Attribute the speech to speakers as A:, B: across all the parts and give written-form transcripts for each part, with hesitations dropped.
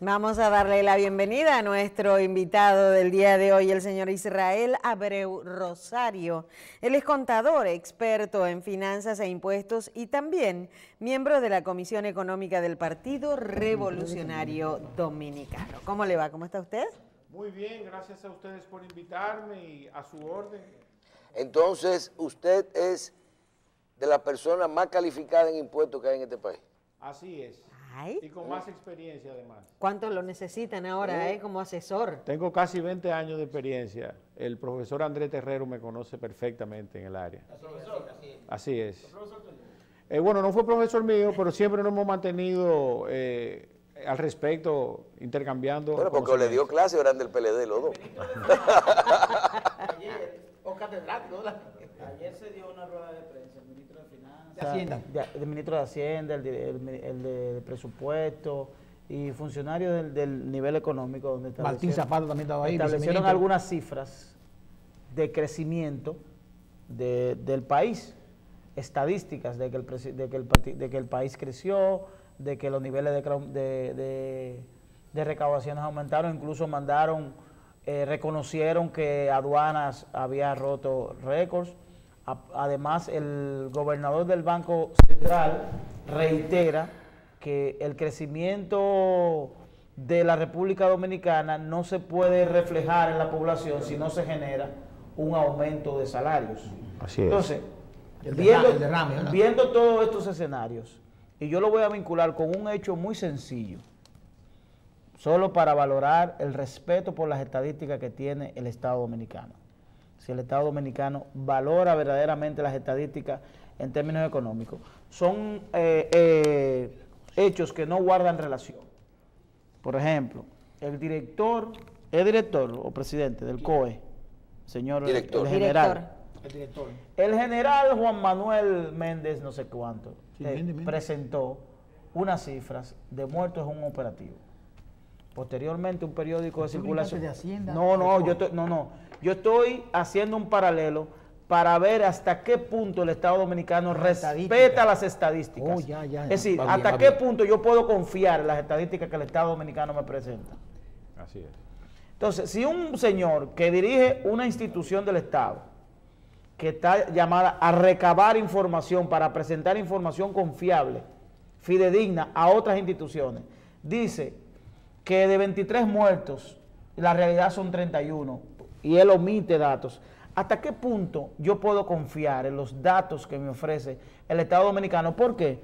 A: Vamos a darle la bienvenida a nuestro invitado del día de hoy, el señor Israel Abreu Rosario. Él es contador, experto en finanzas e impuestos y también miembro de la Comisión Económica del Partido Revolucionario Dominicano. ¿Cómo le va? ¿Cómo está usted?
B: Muy bien, gracias a ustedes por invitarme y a su orden.
C: Entonces, usted es de las personas más calificadas en impuestos que hay en este país.
B: Así es.
A: Ay.
B: Y con más experiencia además.
A: ¿Cuánto lo necesitan ahora como asesor?
B: Tengo casi 20 años de experiencia. El profesor Andrés Terrero me conoce perfectamente en el área. Así es. Bueno, no fue profesor mío, pero siempre nos hemos mantenido al respecto, intercambiando.
C: Bueno, porque le dio clase, eran del PLD los dos.
D: O catedrático, ¿verdad? Ayer se dio una rueda de prensa, el ministro de Finanzas, el ministro de Hacienda, el de Presupuesto y funcionarios del nivel económico. Donde
E: Martín Zapata también estaba ahí.
D: Establecieron algunas cifras de crecimiento del país, estadísticas de que el país creció, de que los niveles de recaudaciones aumentaron, incluso reconocieron que aduanas había roto récords. Además, el gobernador del Banco Central reitera que el crecimiento de la República Dominicana no se puede reflejar en la población si no se genera un aumento de salarios.
B: Así es.
D: Entonces,
E: derrame,
D: viendo todos estos escenarios, y yo lo voy a vincular con un hecho muy sencillo, solo para valorar el respeto por las estadísticas que tiene el Estado Dominicano. Si el Estado Dominicano valora verdaderamente las estadísticas en términos económicos, son hechos que no guardan relación. Por ejemplo, el director o presidente del COE, señor
C: Director.
D: el general.
E: El director.
D: El general Juan Manuel Méndez, no sé cuánto,
E: Méndez.
D: presentó unas cifras de muertos en un operativo. Posteriormente, un periódico de circulación.
E: De Hacienda,
D: Yo estoy haciendo un paralelo para ver hasta qué punto el Estado Dominicano respeta las estadísticas. Es decir, hasta qué punto yo puedo confiar en las estadísticas que el Estado Dominicano me presenta.
B: Así es.
D: Entonces, si un señor que dirige una institución del Estado, que está llamada a recabar información para presentar información confiable, fidedigna a otras instituciones, dice que de 23 muertos, la realidad son 31, y él omite datos, ¿hasta qué punto yo puedo confiar en los datos que me ofrece el Estado Dominicano? ¿Por qué?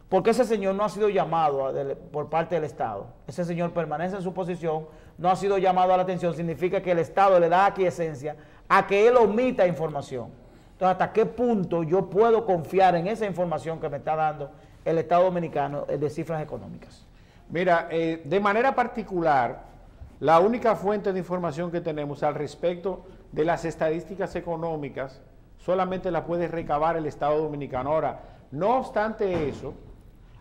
D: Porque ese señor no ha sido llamado por parte del Estado. Ese señor permanece en su posición, no ha sido llamado a la atención, significa que el Estado le da aquiescencia a que él omita información. Entonces, ¿hasta qué punto yo puedo confiar en esa información que me está dando el Estado Dominicano de cifras económicas?
B: Mira, de manera particular, la única fuente de información que tenemos al respecto de las estadísticas económicas solamente la puede recabar el Estado Dominicano. Ahora, no obstante eso,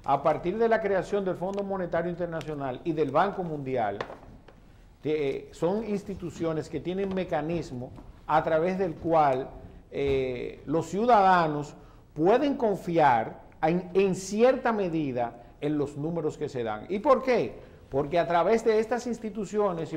B: a partir de la creación del Fondo Monetario Internacional y del Banco Mundial, son instituciones que tienen mecanismos a través del cual los ciudadanos pueden confiar en cierta medida en los números que se dan. ¿Y por qué? Porque a través de estas instituciones y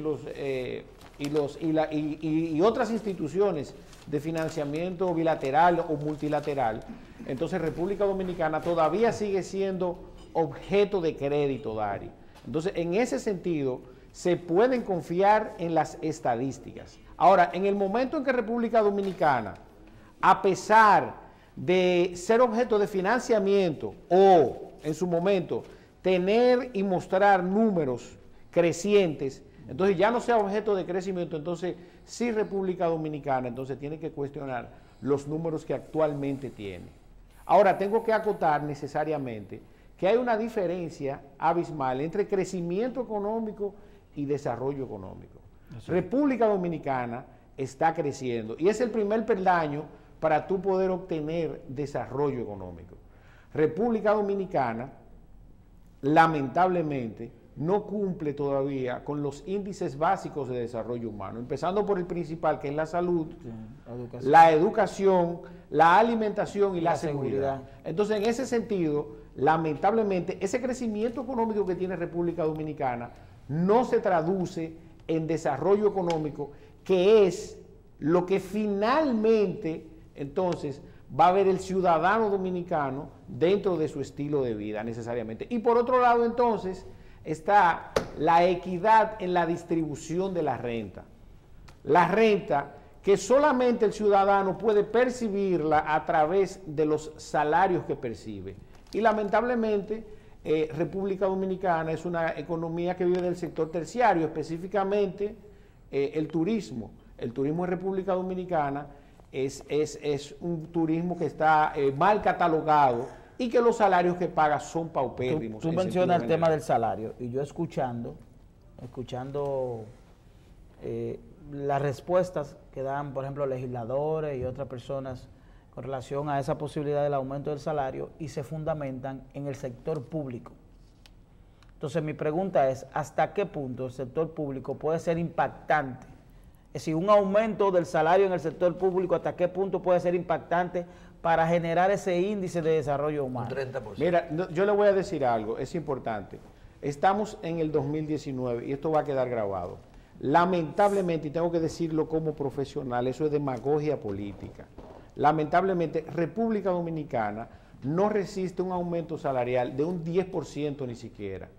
B: otras instituciones de financiamiento bilateral o multilateral, entonces República Dominicana todavía sigue siendo objeto de crédito, Dari. Entonces, en ese sentido, se pueden confiar en las estadísticas. Ahora, en el momento en que República Dominicana, a pesar de ser objeto de financiamiento o, en su momento, tener y mostrar números crecientes, entonces ya no sea objeto de crecimiento, entonces sí República Dominicana entonces tiene que cuestionar los números que actualmente tiene. Ahora, tengo que acotar necesariamente que hay una diferencia abismal entre crecimiento económico y desarrollo económico. República Dominicana está creciendo y es el primer peldaño para tú poder obtener desarrollo económico. República Dominicana, lamentablemente, no cumple todavía con los índices básicos de desarrollo humano, empezando por el principal, que es la salud, la educación, la alimentación y la seguridad. Entonces, en ese sentido, lamentablemente, ese crecimiento económico que tiene República Dominicana no se traduce en desarrollo económico, que es lo que finalmente entonces va a ver el ciudadano dominicano dentro de su estilo de vida necesariamente. Y por otro lado entonces está la equidad en la distribución de la renta. La renta que solamente el ciudadano puede percibirla a través de los salarios que percibe. Y lamentablemente República Dominicana es una economía que vive del sector terciario, específicamente el turismo. El turismo en República Dominicana es un turismo que está mal catalogado y que los salarios que paga son paupérrimos.
D: Tú mencionas el tema del salario y yo escuchando las respuestas que dan, por ejemplo, legisladores y otras personas con relación a esa posibilidad del aumento del salario y se fundamentan en el sector público. Entonces mi pregunta es, ¿hasta qué punto el sector público puede ser impactante? Es decir, un aumento del salario en el sector público, ¿hasta qué punto puede ser impactante para generar ese índice de desarrollo humano?
C: Un 30%.
B: Mira, yo le voy a decir algo, es importante. Estamos en el 2019 y esto va a quedar grabado. Lamentablemente, y tengo que decirlo como profesional, eso es demagogia política. Lamentablemente, República Dominicana no resiste un aumento salarial de un 10% ni siquiera.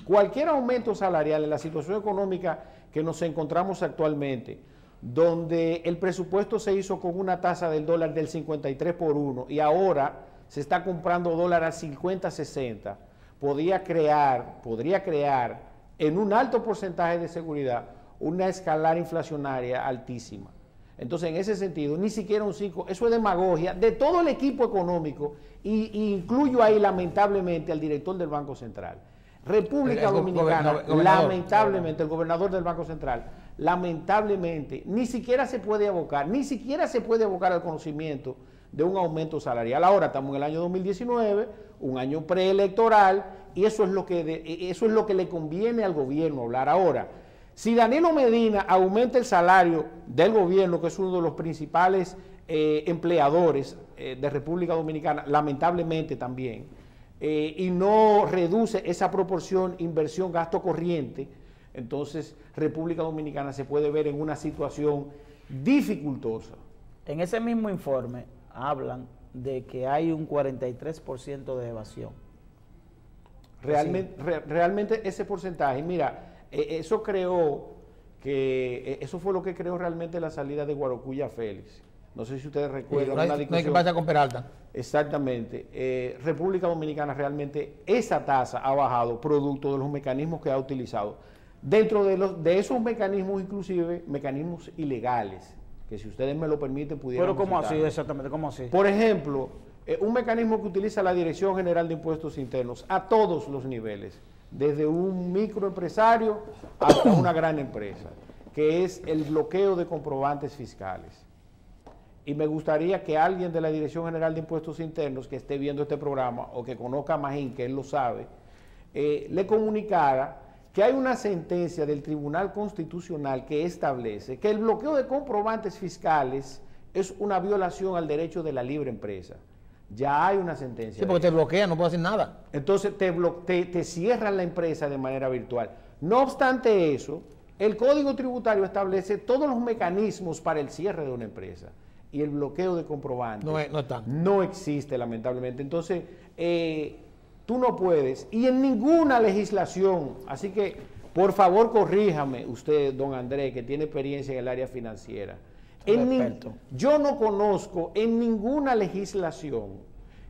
B: Cualquier aumento salarial en la situación económica que nos encontramos actualmente, donde el presupuesto se hizo con una tasa del dólar del 53 por 1 y ahora se está comprando dólar a 50, 60, podría crear en un alto porcentaje de seguridad una escalada inflacionaria altísima. Entonces, en ese sentido, ni siquiera un 5, eso es demagogia de todo el equipo económico, y incluyo ahí lamentablemente al director del Banco Central. República Dominicana, lamentablemente, el gobernador del Banco Central, lamentablemente, ni siquiera se puede abocar al conocimiento de un aumento salarial. Ahora estamos en el año 2019, un año preelectoral, y eso es lo que le conviene al gobierno hablar. Ahora, si Danilo Medina aumenta el salario del gobierno, que es uno de los principales empleadores de República Dominicana, lamentablemente también, y no reduce esa proporción inversión-gasto corriente, entonces República Dominicana se puede ver en una situación dificultosa.
D: En ese mismo informe hablan de que hay un 43% de evasión.
B: Realmente ese porcentaje, mira, eso fue lo que creó realmente la salida de Guarocuya Félix. No sé si ustedes recuerdan.
E: Sí, no hay que pasar con Peralta.
B: Exactamente. República Dominicana realmente esa tasa ha bajado producto de los mecanismos que ha utilizado. Dentro de esos mecanismos, inclusive mecanismos ilegales, que si ustedes me lo permiten pudieran.
D: Pero ¿cómo así? Exactamente, ¿cómo así?
B: Por ejemplo, un mecanismo que utiliza la Dirección General de Impuestos Internos a todos los niveles, desde un microempresario hasta una gran empresa, que es el bloqueo de comprobantes fiscales. Y me gustaría que alguien de la Dirección General de Impuestos Internos que esté viendo este programa o que conozca a Magín, que él lo sabe, le comunicara que hay una sentencia del Tribunal Constitucional que establece que el bloqueo de comprobantes fiscales es una violación al derecho de la libre empresa. Ya hay una sentencia.
E: Sí, porque te bloquean, no puedo hacer nada.
B: Entonces te cierran la empresa de manera virtual. No obstante eso, el Código Tributario establece todos los mecanismos para el cierre de una empresa. Y el bloqueo de comprobantes no existe, lamentablemente. Entonces, tú no puedes, y en ninguna legislación, así que, por favor, corríjame usted, don Andrés, que tiene experiencia en el área financiera. Yo no conozco en ninguna legislación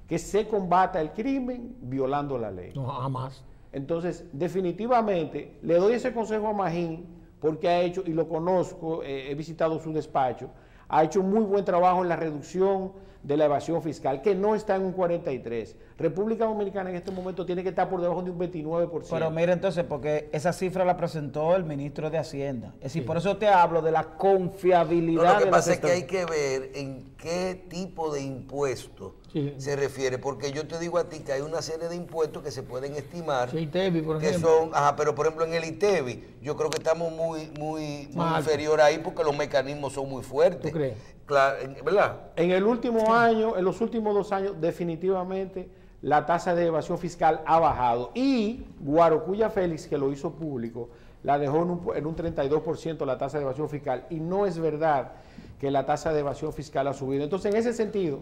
B: que se combata el crimen violando la ley.
E: No, jamás.
B: Entonces, definitivamente, le doy ese consejo a Magín, porque ha hecho, y lo conozco, he visitado su despacho, ha hecho muy buen trabajo en la reducción de la evasión fiscal, que no está en un 43%. República Dominicana en este momento tiene que estar por debajo de un 29%.
D: Pero mira entonces, porque esa cifra la presentó el ministro de Hacienda. Es decir, por eso te hablo de la confiabilidad.
C: Lo que pasa es que hay que ver en qué tipo de impuesto se refiere, porque yo te digo a ti que hay una serie de impuestos que se pueden estimar,
E: ITEVI, por
C: que
E: ejemplo.
C: son, pero por ejemplo en el ITEVI, yo creo que estamos muy inferior ahí porque los mecanismos son muy fuertes.
E: ¿Tú crees?
C: Claro, ¿verdad?
B: En el último año, en los últimos 2 años, definitivamente la tasa de evasión fiscal ha bajado. Y Guarocuya Félix, que lo hizo público, la dejó en un 32% la tasa de evasión fiscal, y no es verdad que la tasa de evasión fiscal ha subido. Entonces, en ese sentido,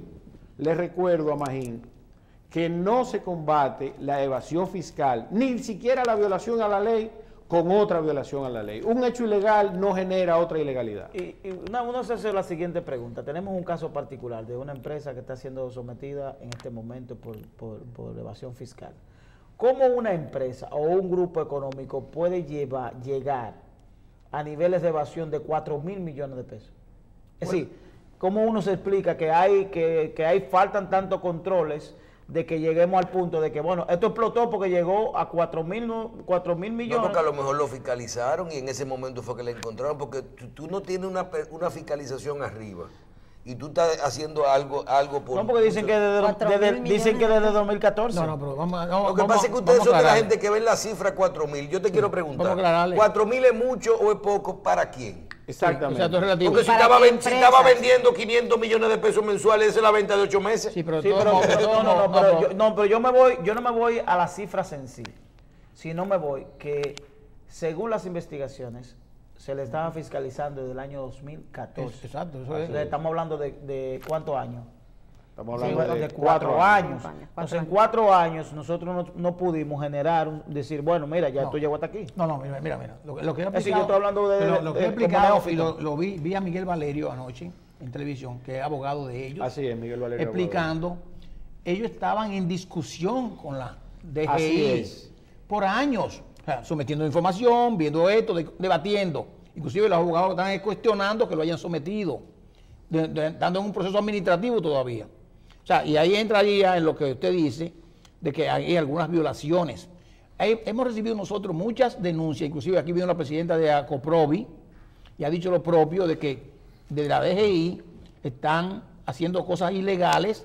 B: le recuerdo a Magín que no se combate la evasión fiscal, ni siquiera la violación a la ley, con otra violación a la ley. Un hecho ilegal no genera otra ilegalidad.
D: Uno se hace la siguiente pregunta. Tenemos un caso particular de una empresa que está siendo sometida en este momento por evasión fiscal. ¿Cómo una empresa o un grupo económico puede llegar a niveles de evasión de 4.000 millones de pesos? Es decir, ¿cómo uno se explica que faltan tantos controles de que lleguemos al punto de que, bueno, esto explotó porque llegó a 4.000 millones?
C: No, porque a lo mejor lo fiscalizaron y en ese momento fue que le encontraron, porque tú no tienes una fiscalización arriba y tú estás haciendo algo por...
D: No, porque dicen que desde 2014.
E: No, pero vamos
C: lo que pasa es que ustedes son de la gente que ven la cifra 4.000. Yo te quiero preguntar, ¿4.000 es mucho o es poco para quién?
B: Exactamente.
E: O sea, esto es relativo.
C: Porque si estaba vendiendo 500 millones de pesos mensuales, esa es la venta de 8 meses.
E: Sí, pero,
D: pero yo no me voy a las cifras en sí, sino me voy que según las investigaciones se le estaba fiscalizando desde el año 2014.
E: Exacto, eso es.
D: Estamos hablando de ¿cuántos años?
B: Estamos hablando
D: de 4 años. Entonces, en 4 años nosotros no pudimos decir, bueno, mira, ya esto llegó hasta aquí.
E: No, mira. Lo que he
D: yo estoy hablando
E: lo que he explicado, y lo vi a Miguel Valerio anoche en televisión, que es abogado de ellos.
B: Así es, Miguel Valerio.
E: Explicando, ellos estaban en discusión con la DGI por años, o sea, sometiendo información, viendo esto, debatiendo. Inclusive los abogados están cuestionando que lo hayan sometido, dando en un proceso administrativo todavía. O sea, y ahí entraría en lo que usted dice, de que hay algunas violaciones. Hemos recibido nosotros muchas denuncias, inclusive aquí vino la presidenta de ACOPROVI y ha dicho lo propio de que desde la DGI están haciendo cosas ilegales,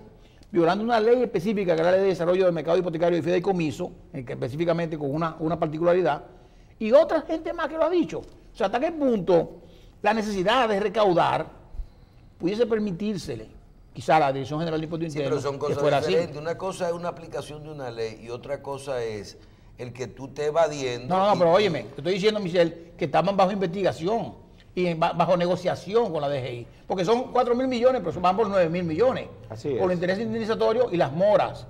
E: violando una ley específica, que es la Ley de Desarrollo del Mercado Hipotecario y Fideicomiso, que específicamente con una particularidad, y otra gente más que lo ha dicho. O sea, ¿hasta qué punto la necesidad de recaudar pudiese permitírsele quizá a la Dirección General de Impuestos Internos?
C: Sí, pero son cosas diferentes. Una cosa es una aplicación de una ley y otra cosa es el que tú estés evadiendo.
E: No, pero óyeme, te estoy diciendo, Michelle, que estaban bajo investigación y bajo negociación con la DGI, porque son 4.000 millones, pero van por 9.000 millones.
B: Así es.
E: Por el interés indemnizatorio y las moras.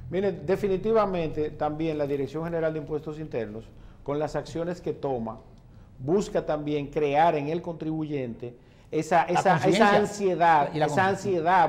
B: Miren, definitivamente también la Dirección General de Impuestos Internos, con las acciones que toma, busca también crear en el contribuyente esa ansiedad,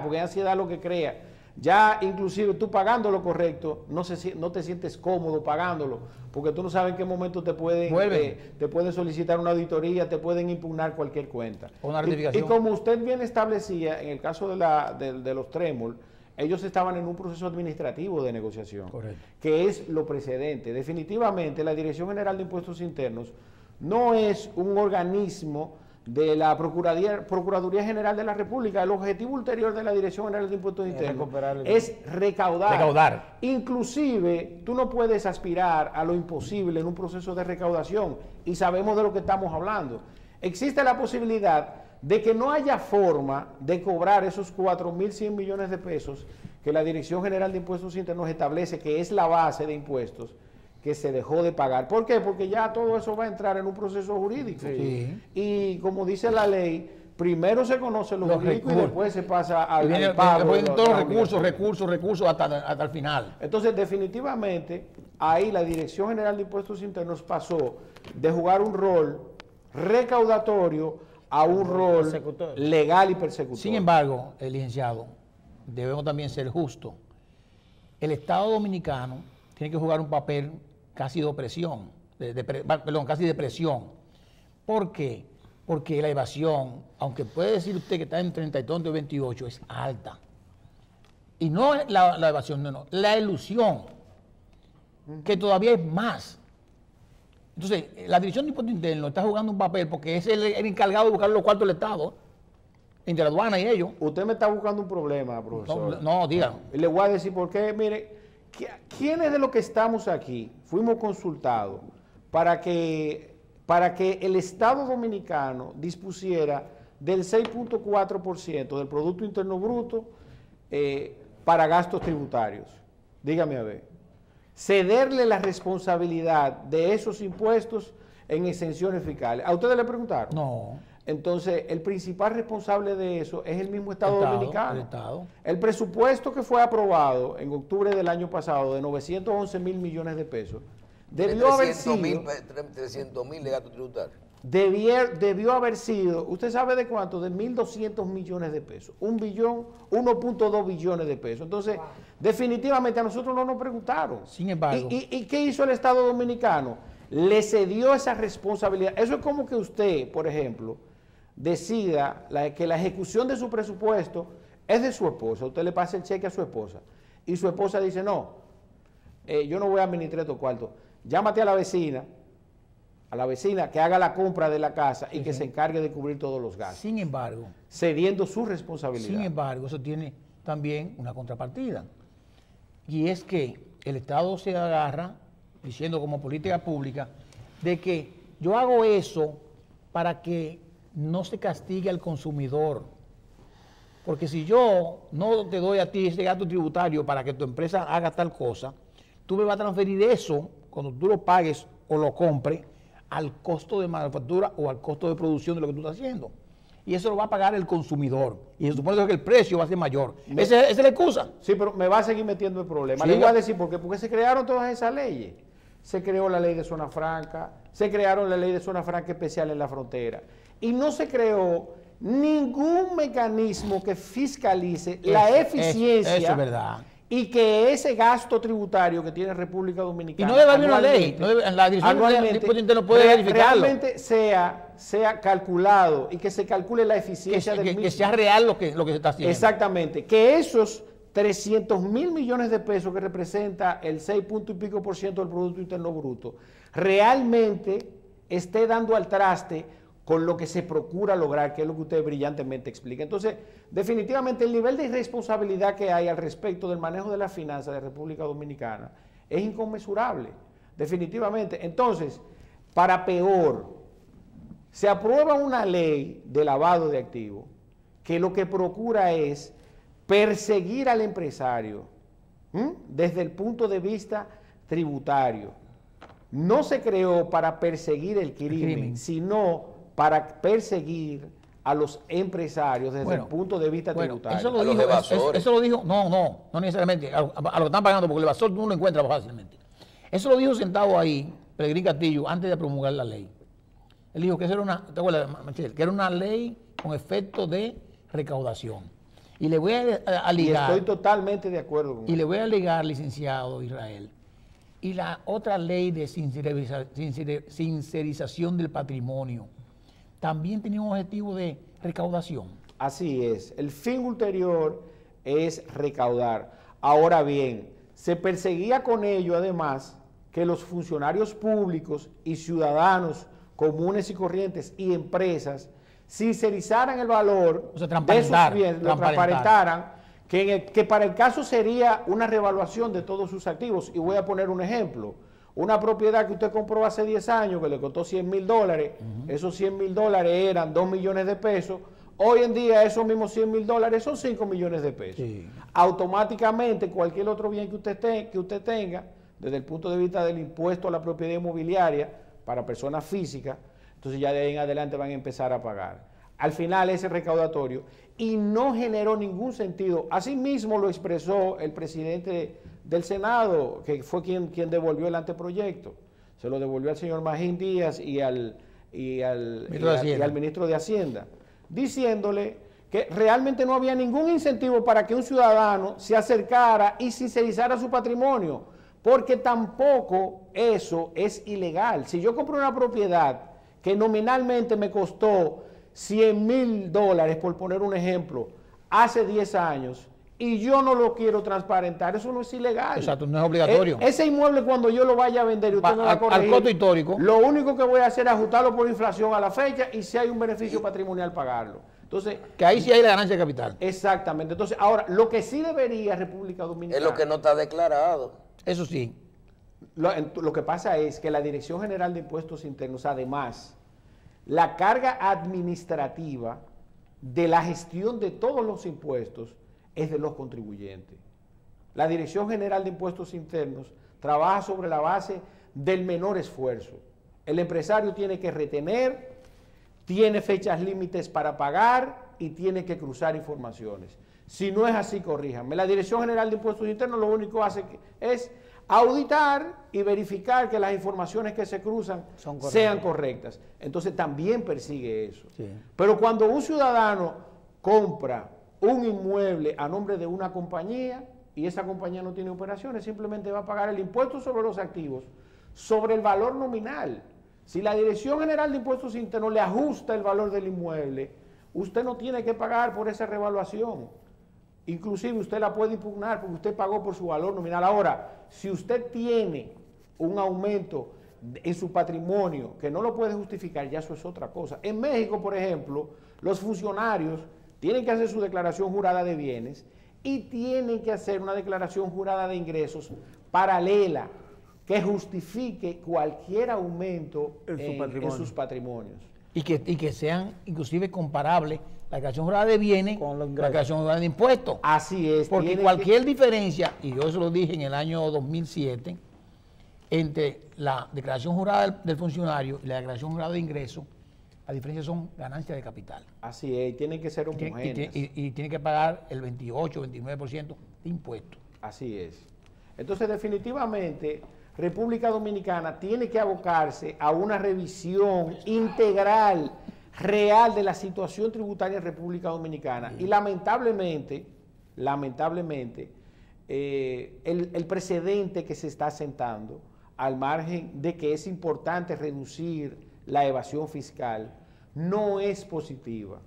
B: porque es ansiedad lo que crea. Ya inclusive tú pagando lo correcto, no te sientes cómodo pagándolo, porque tú no sabes en qué momento te pueden solicitar una auditoría, te pueden impugnar cualquier cuenta.
E: O una rectificación.
B: Y como usted bien establecía, en el caso de los trémol, ellos estaban en un proceso administrativo de negociación,
E: correcto,
B: que es lo precedente. Definitivamente la Dirección General de Impuestos Internos no es un organismo de la Procuraduría General de la República. El objetivo ulterior de la Dirección General de Impuestos Internos es recaudar. Inclusive, tú no puedes aspirar a lo imposible en un proceso de recaudación, y sabemos de lo que estamos hablando. Existe la posibilidad de que no haya forma de cobrar esos 4.100 millones de pesos que la Dirección General de Impuestos Internos establece que es la base de impuestos que se dejó de pagar. ¿Por qué? Porque ya todo eso va a entrar en un proceso jurídico.
E: Sí.
B: Y como dice la ley, primero se conoce lo jurídico y después se pasa al
E: pago. Todos los recursos hasta el final.
B: Entonces, definitivamente, ahí la Dirección General de Impuestos Internos pasó de jugar un rol recaudatorio a un rol legal y persecutorio.
E: Sin embargo, licenciado, debemos también ser justos. El Estado Dominicano tiene que jugar un papel casi de opresión, casi de presión. ¿Por qué? Porque la evasión, aunque puede decir usted que está en 32 o 28, es alta. Y no la evasión, no, la elusión, que todavía es más. Entonces, la Dirección de Impuestos Internos está jugando un papel porque es el encargado de buscar los cuartos del Estado, entre la aduana y ellos.
B: Usted me está buscando un problema, profesor.
E: No, dígalo.
B: Le voy a decir por qué. Mire, ¿quiénes de los que estamos aquí fuimos consultados para que el Estado Dominicano dispusiera del 6.4% del Producto Interno Bruto para gastos tributarios? Dígame a ver. Cederle la responsabilidad de esos impuestos en exenciones fiscales. ¿A ustedes le preguntaron?
E: No.
B: Entonces, el principal responsable de eso es el mismo Estado Dominicano.
E: El Estado.
B: El presupuesto que fue aprobado en octubre del año pasado de 911 mil millones de pesos debió haber sido
C: 300.000 de gasto tributario.
B: debió haber sido, ¿usted sabe de cuánto? De 1.200 millones de pesos. 1.2 billones de pesos. Entonces, definitivamente a nosotros no nos preguntaron.
E: Sin embargo.
B: ¿Y qué hizo el Estado Dominicano? Le cedió esa responsabilidad. Eso es como que usted, por ejemplo, decida que la ejecución de su presupuesto es de su esposa. Usted le pasa el cheque a su esposa. Y su esposa dice, no, yo no voy a administrar estos cuartos. Llámate a la vecina que haga la compra de la casa y que se encargue de cubrir todos los gastos.
E: Sin embargo,
B: cediendo su responsabilidad.
E: Sin embargo, eso tiene también una contrapartida. Y es que el Estado se agarra, diciendo como política pública, de que yo hago eso para que no se castigue al consumidor. Porque si yo no te doy a ti ese gasto tributario para que tu empresa haga tal cosa, tú me vas a transferir eso, cuando tú lo pagues o lo compres, al costo de manufactura o al costo de producción de lo que tú estás haciendo. Y eso lo va a pagar el consumidor. Y se supone que el precio va a ser mayor. Esa es la excusa.
B: Sí, pero me va a seguir metiendo el problema.
E: Sí,
B: Le voy a decir por qué. Porque se crearon todas esas leyes. Se creó la ley de zona franca, se crearon la ley de zona franca especial en la frontera. Y no se creó ningún mecanismo que fiscalice la eficiencia.
E: Eso es verdad.
B: Y que ese gasto tributario que tiene República Dominicana.
E: Y no debe haber una ley. La Dirección de Impuestos Internos puede verificarlo.
B: Realmente sea calculado y que se calcule la eficiencia del mismo.
E: Que sea real lo que se está haciendo.
B: Exactamente. Que esos 300.000 millones de pesos que representa el 6 punto y pico % del Producto Interno Bruto, realmente esté dando al traste con lo que se procura lograr, que es lo que usted brillantemente explica. Entonces, definitivamente el nivel de irresponsabilidad que hay al respecto del manejo de las finanzas de República Dominicana es inconmensurable, definitivamente. Entonces, para peor, se aprueba una ley de lavado de activos que lo que procura es perseguir al empresario desde el punto de vista tributario. No se creó para perseguir el crimen, sino para perseguir a los empresarios desde el punto de vista tributario.
E: Eso lo dijo, no necesariamente, a lo que están pagando, porque el evasor no lo encuentra fácilmente. Eso lo dijo sentado ahí, Pelegrín Castillo, antes de promulgar la ley. Él dijo que eso era una, ¿te acuerdas, Michelle? Que era una ley con efecto de recaudación. Y le voy a ligar.
B: Y estoy totalmente de acuerdo con
E: eso. Y le voy a ligar, licenciado Israel, y la otra ley de sincerización del patrimonio también tenía un objetivo de recaudación.
B: Así es. El fin ulterior es recaudar. Ahora bien, se perseguía con ello además que los funcionarios públicos y ciudadanos comunes y corrientes y empresas sincerizaran el valor de sus bienes, lo transparentaran, que para el caso sería una revaluación de todos sus activos. Y voy a poner un ejemplo. Una propiedad que usted compró hace 10 años que le costó $100,000, esos $100,000 eran 2 millones de pesos, hoy en día esos mismos $100,000 son 5 millones de pesos. Sí. Automáticamente cualquier otro bien que usted tenga, desde el punto de vista del impuesto a la propiedad inmobiliaria para personas físicas, entonces ya de ahí en adelante van a empezar a pagar. Al final ese recaudatorio, y no generó ningún sentido. Asimismo lo expresó el presidente del Senado, que fue quien devolvió el anteproyecto. Se lo devolvió al señor Magín Díaz y al ministro de Hacienda, diciéndole que realmente no había ningún incentivo para que un ciudadano se acercara y sincerizara su patrimonio, porque tampoco eso es ilegal. Si yo compro una propiedad que nominalmente me costó $100,000, por poner un ejemplo, hace 10 años, y yo no lo quiero transparentar, eso no es ilegal.
E: Exacto, no es obligatorio.
B: Ese inmueble cuando yo lo vaya a vender y usted me va a corregir,
E: al costo histórico,
B: lo único que voy a hacer es ajustarlo por inflación a la fecha y si hay un beneficio patrimonial pagarlo. Entonces,
E: que ahí sí hay la ganancia de capital.
B: Exactamente. Entonces, ahora, lo que sí debería República Dominicana...
C: Es lo que no está declarado.
E: Eso sí.
B: Lo que pasa es que la Dirección General de Impuestos Internos, además, la carga administrativa de la gestión de todos los impuestos es de los contribuyentes. La Dirección General de Impuestos Internos trabaja sobre la base del menor esfuerzo. El empresario tiene que retener, tiene fechas límites para pagar y tiene que cruzar informaciones. Si no es así, corríjanme. La Dirección General de Impuestos Internos lo único que hace es auditar y verificar que las informaciones que se cruzan sean correctas. Entonces también persigue eso. Sí. Pero cuando un ciudadano compra un inmueble a nombre de una compañía y esa compañía no tiene operaciones, simplemente va a pagar el impuesto sobre los activos, sobre el valor nominal. Si la Dirección General de Impuestos Internos le ajusta el valor del inmueble, usted no tiene que pagar por esa revaluación. Inclusive usted la puede impugnar porque usted pagó por su valor nominal. Ahora, si usted tiene un aumento en su patrimonio que no lo puede justificar, ya eso es otra cosa. En México, por ejemplo, los funcionarios tienen que hacer su declaración jurada de bienes y tienen que hacer una declaración jurada de ingresos paralela que justifique cualquier aumento en sus patrimonios.
E: Y que sean inclusive comparables la declaración jurada de bienes con la declaración jurada de impuestos.
B: Así es.
E: Porque cualquier diferencia, y yo eso lo dije en el año 2007, entre la declaración jurada del funcionario y la declaración jurada de ingresos, la diferencia son ganancias de capital.
B: Así es, tienen que ser homogéneas.
E: Y tienen que pagar el 28, 29% de impuestos.
B: Así es. Entonces, definitivamente, República Dominicana tiene que abocarse a una revisión integral, real de la situación tributaria en República Dominicana. Y lamentablemente, el precedente que se está sentando, al margen de que es importante reducir la evasión fiscal, no es positiva,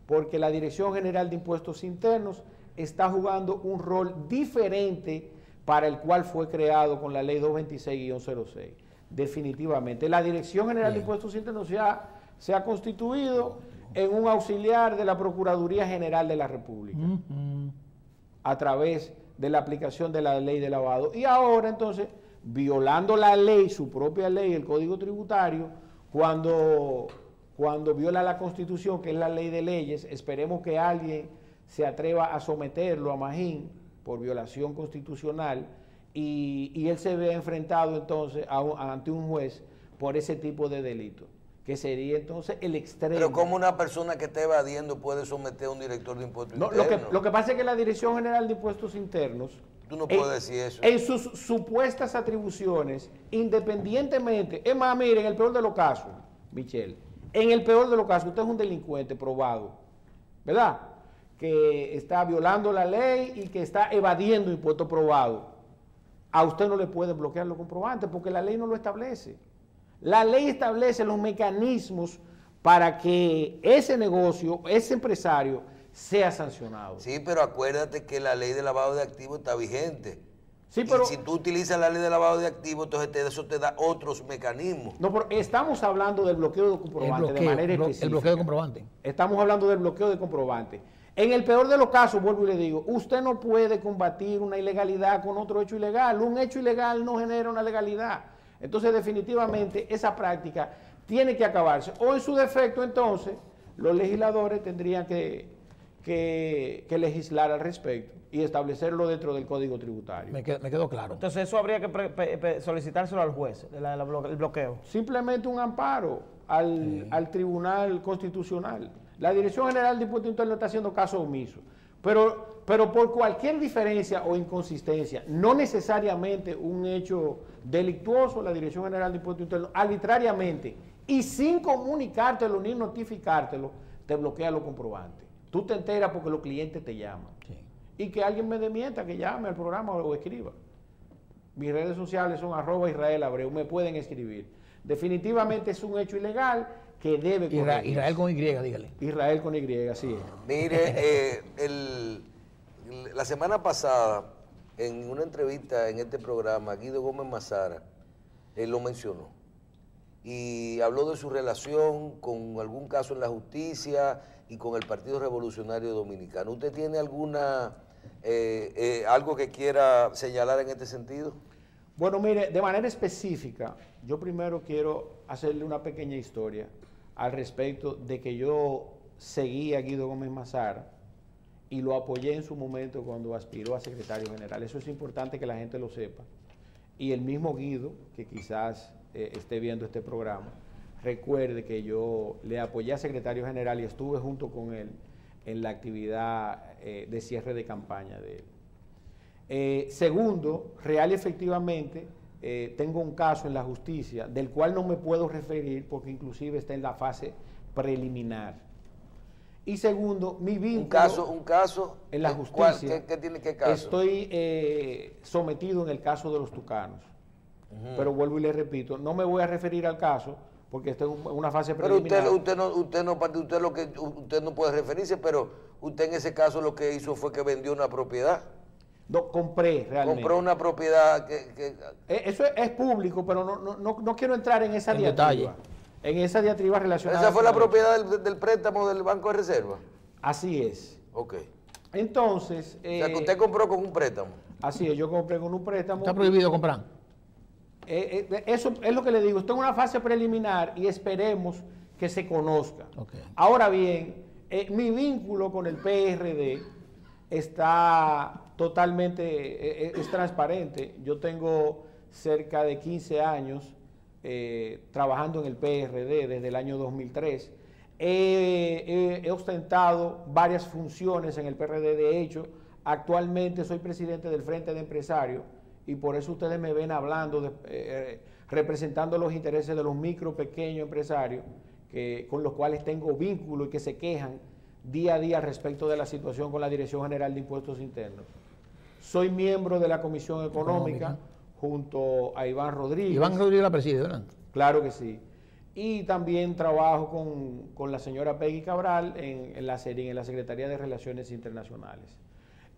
B: porque la Dirección General de Impuestos Internos está jugando un rol diferente para el cual fue creado con la ley 226-06. Definitivamente. La Dirección General de Impuestos Internos se ha constituido en un auxiliar de la Procuraduría General de la República, a través de la aplicación de la ley de lavado. Y ahora, entonces, violando la ley, su propia ley, el Código Tributario, cuando viola la Constitución, que es la ley de leyes, esperemos que alguien se atreva a someterlo a Magín por violación constitucional y él se ve enfrentado entonces ante un juez por ese tipo de delito, que sería entonces el extremo.
C: Pero ¿cómo una persona que esté evadiendo puede someter a un director de impuestos internos?
B: Lo que pasa es que la Dirección General de Impuestos Internos,
C: tú no puedes decir eso,
B: en sus supuestas atribuciones, independientemente, es más, mire, en el peor de los casos, Michelle, en el peor de los casos, usted es un delincuente probado, ¿verdad?, que está violando la ley y que está evadiendo impuestos probados. A usted no le puede bloquear los comprobantes porque la ley no lo establece. La ley establece los mecanismos para que ese negocio, ese empresario, sea sancionado.
C: Sí, pero acuérdate que la ley de lavado de activos está vigente.
B: Sí, pero
C: y si tú utilizas la ley de lavado de activos, entonces eso te da otros mecanismos.
B: No, pero estamos hablando del bloqueo de comprobante de manera específica.
E: El bloqueo de comprobante.
B: Estamos hablando del bloqueo de comprobante. En el peor de los casos, vuelvo y le digo, usted no puede combatir una ilegalidad con otro hecho ilegal. Un hecho ilegal no genera una legalidad. Entonces, definitivamente, esa práctica tiene que acabarse. O en su defecto, entonces, los legisladores tendrían que legislar al respecto y establecerlo dentro del Código Tributario.
E: Me quedó claro.
D: Entonces, eso habría que solicitárselo al juez, el bloqueo. Simplemente
B: un amparo al Tribunal Constitucional. La Dirección General de Impuestos Internos está haciendo caso omiso. Pero por cualquier diferencia o inconsistencia, no necesariamente un hecho delictuoso, la Dirección General de Impuestos Internos arbitrariamente y sin comunicártelo ni notificártelo, te bloquea los comprobantes. Tú te enteras porque los clientes te llaman. Sí. Y que alguien me desmienta, que llame al programa o escriba. Mis redes sociales son @IsraelAbreu, me pueden escribir. Definitivamente es un hecho ilegal que debe corregirse.
E: Israel con Y, dígale.
B: Israel con Y, así es.
C: Mire, la semana pasada, en una entrevista en este programa, Guido Gómez Mazara lo mencionó y habló de su relación con algún caso en la justicia y con el Partido Revolucionario Dominicano. ¿Usted tiene algo que quiera señalar en este sentido?
B: Bueno, mire, de manera específica, yo primero quiero hacerle una pequeña historia al respecto de que yo seguí a Guido Gómez Mazara y lo apoyé en su momento cuando aspiró a secretario general. Eso es importante que la gente lo sepa. Y el mismo Guido, que quizás esté viendo este programa, recuerde que yo le apoyé a secretario general y estuve junto con él en la actividad de cierre de campaña de él. Segundo, real y efectivamente tengo un caso en la justicia del cual no me puedo referir porque inclusive está en la fase preliminar. Y segundo, mi vínculo...
C: Un caso
B: en la justicia.
C: ¿Qué caso?
B: Estoy sometido en el caso de los tucanos. Pero vuelvo y le repito, no me voy a referir al caso porque estoy en una fase preliminar.
C: Pero usted no puede referirse, pero usted en ese caso lo que hizo fue que vendió una propiedad.
B: No, compré realmente.
C: Compró una propiedad
B: Eso es público, pero no quiero entrar en esa diatriba.
E: Detalle.
B: En esa diatriba relacionada.
C: ¿Esa fue la propiedad del préstamo del Banco de Reserva?
B: Así es.
C: Ok.
B: Entonces...
C: o sea, que usted compró con un préstamo.
B: Así es, yo compré con un préstamo.
E: ¿Está prohibido comprar?
B: Eso es lo que le digo. Estoy en una fase preliminar y esperemos que se conozca.
E: Okay.
B: Ahora bien, mi vínculo con el PRD está totalmente, es transparente. Yo tengo cerca de 15 años trabajando en el PRD desde el año 2003. He ostentado varias funciones en el PRD. De hecho, actualmente soy presidente del Frente de Empresarios y por eso ustedes me ven hablando, representando los intereses de los micro, pequeños empresarios con los cuales tengo vínculo y que se quejan día a día respecto de la situación con la Dirección General de Impuestos Internos. Soy miembro de la Comisión Económica junto a Iván Rodríguez.
E: Iván Rodríguez la preside, ¿verdad?
B: Claro que sí. Y también trabajo con la señora Peggy Cabral en la Secretaría de Relaciones Internacionales.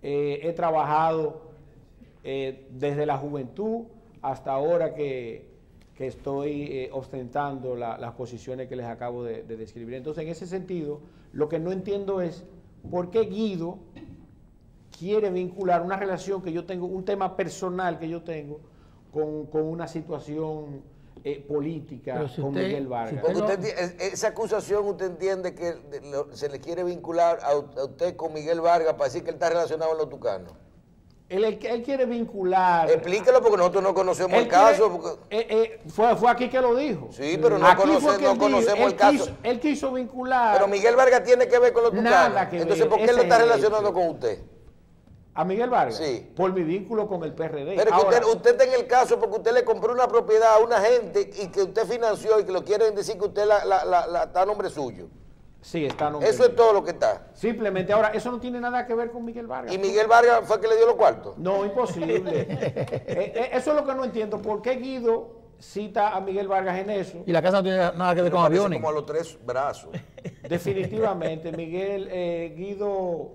B: He trabajado desde la juventud hasta ahora que estoy ostentando las posiciones que les acabo de describir. Entonces, en ese sentido, lo que no entiendo es por qué Guido quiere vincular una relación que yo tengo, un tema personal que yo tengo, con una situación política con Miguel Vargas.
C: Porque esa acusación usted entiende que se le quiere vincular a usted con Miguel Vargas para decir que él está relacionado en los tucanos.
B: Él quiere vincular...
C: Explíquelo porque nosotros no conocemos el caso.
B: Fue aquí que lo dijo.
C: Sí, pero no conocemos el caso.
B: Él quiso vincular...
C: Pero Miguel Vargas tiene que ver con los tucanos.
B: Nada que
C: Entonces,
B: ver.
C: ¿por qué él lo está relacionando con usted?
B: ¿A Miguel Vargas?
C: Sí.
B: Por mi vínculo con el PRD.
C: Pero
B: ahora,
C: que usted está en el caso porque usted le compró una propiedad a una gente y que usted financió y que lo quieren decir que usted está a nombre suyo.
B: Sí, está a nombre
C: Eso
B: mío.
C: es todo lo que está.
B: Simplemente, ahora, eso no tiene nada que ver con Miguel Vargas.
C: ¿Y Miguel Vargas fue el que le dio los cuartos?
B: No, imposible. Eso es lo que no entiendo. ¿Por qué Guido cita a Miguel Vargas en eso?
E: Y la casa no tiene nada que ver con
C: Parece
E: aviones.
C: como a los 3 brazos.
B: Definitivamente, Guido,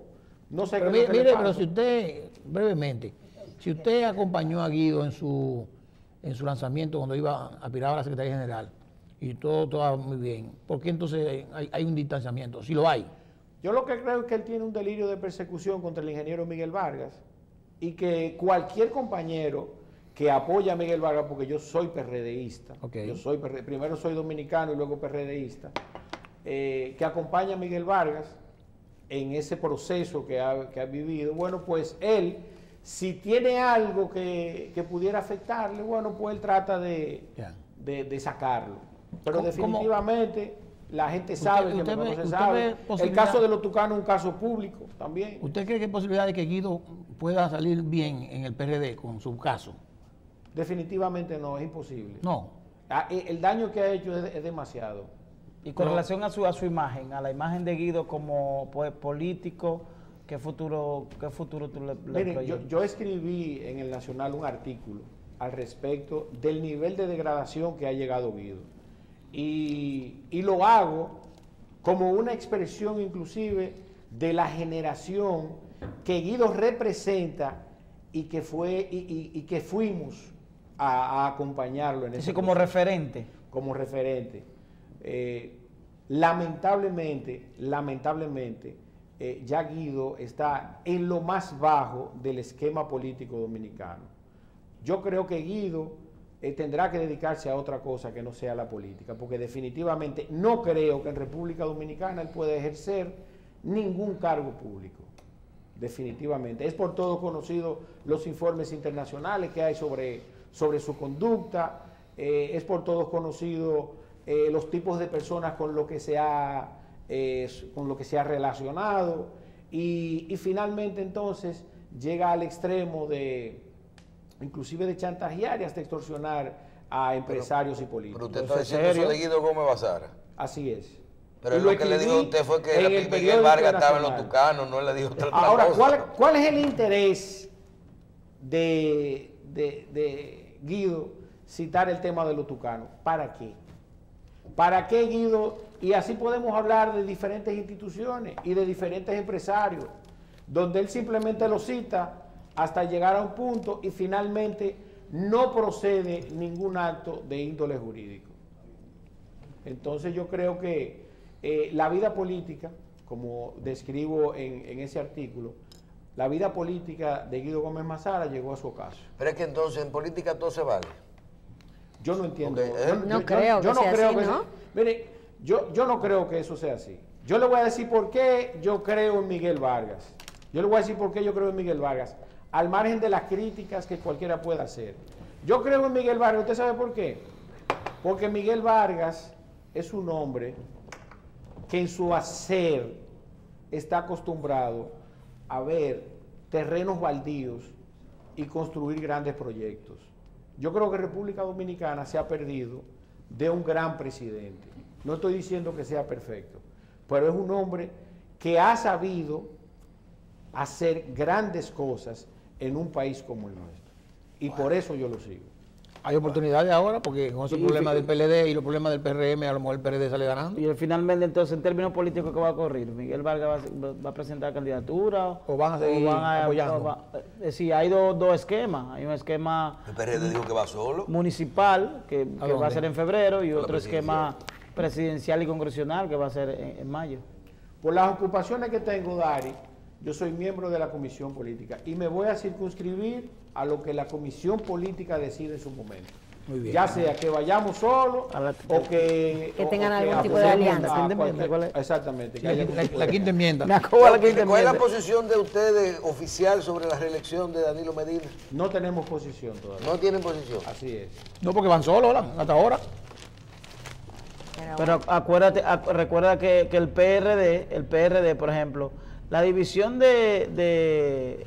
B: no sé
E: Pero
B: qué es lo que le
E: mire,
B: pasa.
E: pero si usted, brevemente, si usted acompañó a Guido en su lanzamiento cuando aspiraba a la Secretaría General y todo va muy bien, ¿por qué entonces hay un distanciamiento? Si lo hay.
B: Yo lo que creo es que él tiene un delirio de persecución contra el ingeniero Miguel Vargas y que cualquier compañero que apoya a Miguel Vargas, porque yo soy PRDista,
E: Okay.
B: Primero soy dominicano y luego PRDista, que acompaña a Miguel Vargas en ese proceso que ha vivido, bueno, pues él, si tiene algo que pudiera afectarle, bueno, pues él trata de sacarlo. Pero definitivamente la gente sabe que no se sabe. El caso de los tucanos es un caso público también.
E: ¿Usted cree que hay posibilidad de que Guido pueda salir bien en el PRD con su caso?
B: Definitivamente no, es imposible.
E: No.
B: El daño que ha hecho es demasiado.
D: Y con relación a su imagen, a la imagen de Guido como político, ¿qué futuro tú le
B: Miren,
D: proyectas?
B: yo escribí en el Nacional un artículo al respecto del nivel de degradación que ha llegado Guido. Y lo hago como una expresión inclusive de la generación que Guido representa y que fuimos a acompañarlo en ese
D: como
B: proceso.
D: referente.
B: Como referente. Lamentablemente, ya Guido está en lo más bajo del esquema político dominicano. Yo creo que Guido tendrá que dedicarse a otra cosa que no sea la política, porque definitivamente no creo que en República Dominicana él pueda ejercer ningún cargo público. Definitivamente. Es por todo conocido los informes internacionales que hay sobre su conducta. es por todos conocido los tipos de personas con lo que se ha relacionado y finalmente entonces llega al extremo inclusive de chantajear y hasta extorsionar a empresarios y políticos.
C: Pero usted está diciendo eso de Guido Gómez Basara.
B: Así es.
C: Pero lo que le dijo a usted fue que Miguel Vargas estaba en los tucanos, no le dijo otra cosa.
B: Ahora, ¿cuál es el interés de Guido citar el tema de los tucanos? ¿Para qué? ¿Para qué, Guido? Y así podemos hablar de diferentes instituciones y de diferentes empresarios, donde él simplemente lo cita hasta llegar a un punto y finalmente no procede ningún acto de índole jurídico. Entonces yo creo que la vida política, como describo en ese artículo, la vida política de Guido Gómez Mazara llegó a su ocaso.
C: Pero es que entonces en política todo se vale.
B: Yo no entiendo.
A: No creo que sea así, ¿no?
B: Mire, yo no creo que eso sea así. Yo le voy a decir por qué yo creo en Miguel Vargas. Yo le voy a decir por qué yo creo en Miguel Vargas, al margen de las críticas que cualquiera pueda hacer. Yo creo en Miguel Vargas, ¿usted sabe por qué? Porque Miguel Vargas es un hombre que en su hacer está acostumbrado a ver terrenos baldíos y construir grandes proyectos. Yo creo que República Dominicana se ha perdido de un gran presidente. No estoy diciendo que sea perfecto, pero es un hombre que ha sabido hacer grandes cosas en un país como el nuestro. Y por eso yo lo sigo.
E: Hay oportunidades ahora porque con esos problemas del PLD y los problemas del PRM, a lo mejor el PRD sale ganando.
D: Y finalmente, entonces, en términos políticos, ¿qué va a ocurrir? ¿Miguel Vargas va a presentar candidatura?
E: ¿O van a seguir apoyando?
D: Sí, hay dos esquemas. Hay un esquema
C: El PRD dijo que va solo.
D: municipal, que va a ser en febrero, y otro
C: presidencial.
D: esquema presidencial y congresional, que va a ser en mayo.
B: Por las ocupaciones que tengo, Dari, yo soy miembro de la Comisión Política y me voy a circunscribir a lo que la Comisión Política decide en su momento.
E: Muy bien.
B: Ya sea que vayamos solos o que
A: tengan
B: o
A: algún tipo de
B: apoyemos
A: alianza.
B: a
D: ¿Quinta enmienda?
B: cualquier-
D: ¿Cuál es?
B: Exactamente. que
E: La,
B: haya-
E: la quinta enmienda.
C: ¿Cuál es la posición de ustedes oficial sobre la reelección de Danilo Medina?
B: No tenemos posición todavía.
C: No tienen posición.
B: Así es.
E: No, porque van solos ¿verdad? Hasta ahora.
D: Pero recuerda que el PRD, por ejemplo, la división de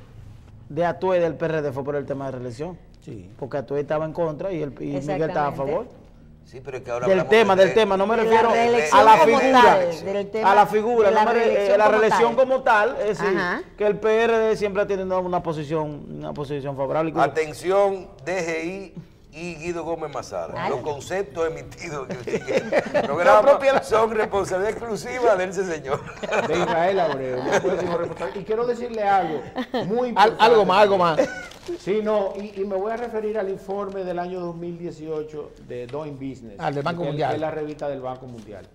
D: Atué del PRD fue por el tema de reelección.
E: Sí.
D: Porque Atué estaba en contra y Miguel estaba a favor.
C: Sí, pero es que ahora
D: Del tema, no me
A: De la
D: refiero
A: reelección
D: a la
A: como
D: figura.
A: tal, del tema
D: A la figura,
A: de la
D: no me
A: reelección
D: la
A: como
D: reelección
A: tal.
D: como tal, es decir,
A: Ajá.
D: que el PRD siempre ha tenido una posición favorable.
C: Atención, DGI y Guido Gómez Mazara.
A: Ay.
C: Los conceptos emitidos en el siguiente programa son responsabilidad exclusiva de ese señor.
B: De Israel Abreu. No puedo decir responsable. Y quiero decirle algo muy importante.
E: Algo más.
B: Sí, no, y me voy a referir al informe del año 2018 de Doing Business.
E: Al del Banco
B: que
E: Mundial.
B: es la revista del Banco Mundial.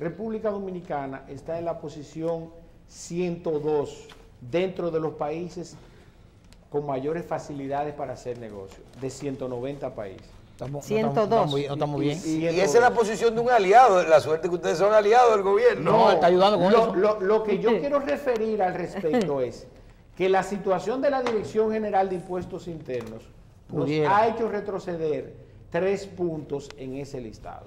B: República Dominicana está en la posición 102 dentro de los países con mayores facilidades para hacer negocios, de 190 países.
A: 102.
E: No estamos bien.
C: Y esa es la posición de un aliado. La suerte que ustedes son aliados del gobierno.
E: No, está ayudando con eso.
B: Lo que yo quiero referir al respecto es que la situación de la Dirección General de Impuestos Internos nos
E: Pudiera.
B: ha hecho retroceder 3 puntos en ese listado,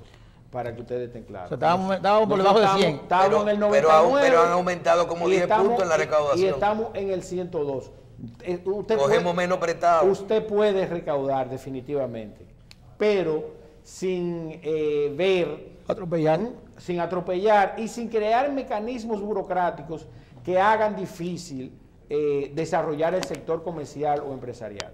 B: para que ustedes estén claros.
E: O sea, estábamos por debajo de 100.
B: Estábamos en el 99.
C: Pero han aumentado como
B: y
C: 10
B: estamos-
C: puntos en la recaudación.
B: Y estamos en el 102. Usted
C: Cogemos menos prestado.
B: Usted puede recaudar definitivamente, pero sin
E: Atropellar.
B: sin atropellar y sin crear mecanismos burocráticos que hagan difícil desarrollar el sector comercial o empresarial.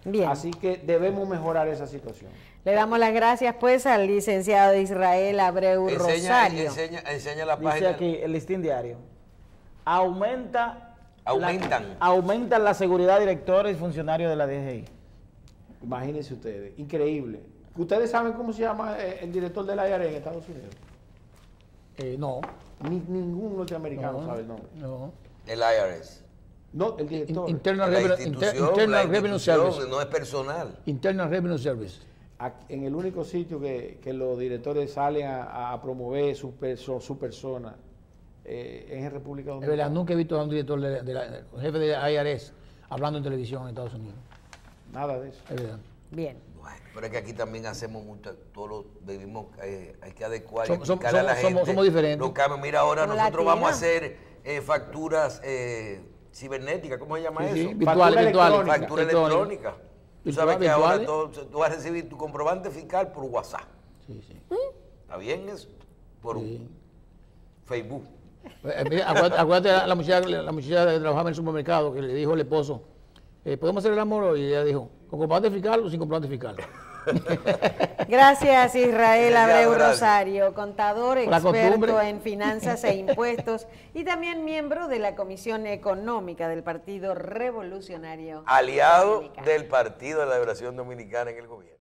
A: Bien.
B: Así que debemos mejorar esa situación.
A: Le damos las gracias pues al licenciado Israel Abreu Rosario.
C: Enseña la
D: Dice
C: página.
D: aquí el listín diario.
C: Aumentan.
D: Aumentan la seguridad de directores y funcionarios de la DGI.
B: Imagínense ustedes, increíble. ¿Ustedes saben cómo se llama el director del IRS en Estados Unidos?
E: No.
B: Ningún norteamericano sabe el nombre.
E: No.
C: El IRS.
B: No, el director.
E: Internal
C: La
E: Revenue
C: institución,
E: Internal
C: la
E: Revenue
C: institución,
E: Service.
C: no es personal.
E: Internal Revenue Service.
B: En el único sitio que los directores salen a promover su persona es en República
E: Es
B: Dominicana.
E: verdad, nunca he visto a un director jefe de IRS hablando en televisión en Estados Unidos.
B: Nada de eso.
E: Es verdad.
A: Bien.
C: Bueno, pero es que aquí también hacemos mucho, vivimos, hay que adecuar y
E: Somos-
C: explicarle a la
E: somos-
C: gente.
E: somos diferentes.
C: Los cambios. Mira, ahora
A: Como
C: nosotros
A: latina.
C: vamos a hacer facturas cibernéticas, ¿cómo se llama
E: Sí, sí,
C: eso?
E: virtuales,
B: Factura
E: virtuales.
B: electrónica.
C: Factura
E: Electrónica.
C: electrónica. Tú sabes que
E: Virtuales.
C: ahora tú vas a recibir tu comprobante fiscal por WhatsApp.
E: Sí, sí.
C: ¿Está bien eso? Por Facebook.
E: Mira, acuérdate la muchacha que trabajaba en el supermercado que le dijo al esposo, ¿podemos hacer el amor? Y ella dijo, ¿con comprobante fiscal o sin comprobante fiscal?
A: Gracias, Israel Abreu
C: Gracias.
A: Rosario, contador,
E: La
A: experto
E: costumbre.
A: en finanzas e impuestos y también miembro de la Comisión Económica del Partido Revolucionario
C: Aliado
A: Dominicano.
C: del Partido de la Liberación Dominicana en el gobierno.